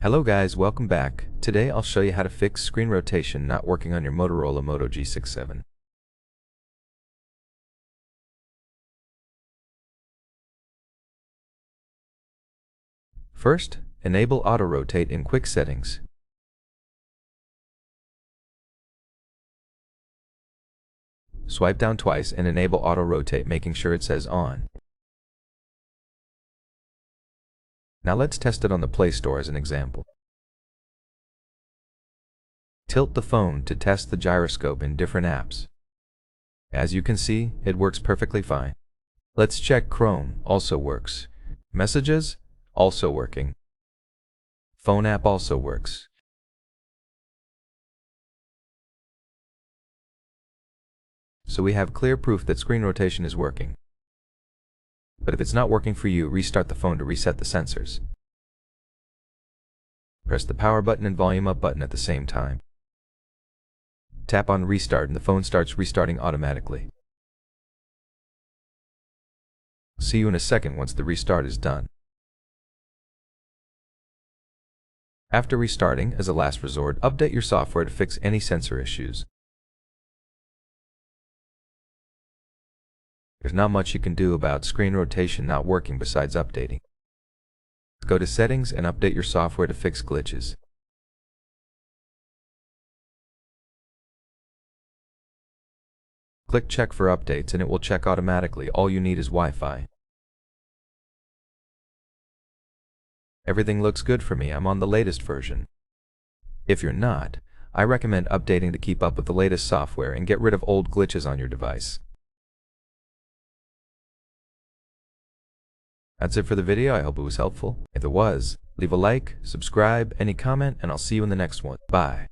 Hello guys, welcome back. Today I'll show you how to fix screen rotation not working on your Motorola Moto G67. First, enable auto rotate in quick settings. Swipe down twice and enable auto rotate, making sure it says on. Now let's test it on the Play Store as an example. Tilt the phone to test the gyroscope in different apps. As you can see, it works perfectly fine. Let's check Chrome, also works. Messages, also working. Phone app also works. So we have clear proof that screen rotation is working. But if it's not working for you, restart the phone to reset the sensors. Press the power button and volume up button at the same time. Tap on restart and the phone starts restarting automatically. See you in a second once the restart is done. After restarting, as a last resort, update your software to fix any sensor issues. There's not much you can do about screen rotation not working besides updating. Go to Settings and update your software to fix glitches. Click Check for updates and it will check automatically. All you need is Wi-Fi. Everything looks good for me. I'm on the latest version. If you're not, I recommend updating to keep up with the latest software and get rid of old glitches on your device. That's it for the video. I hope it was helpful. If it was, leave a like, subscribe, any comment, and I'll see you in the next one. Bye.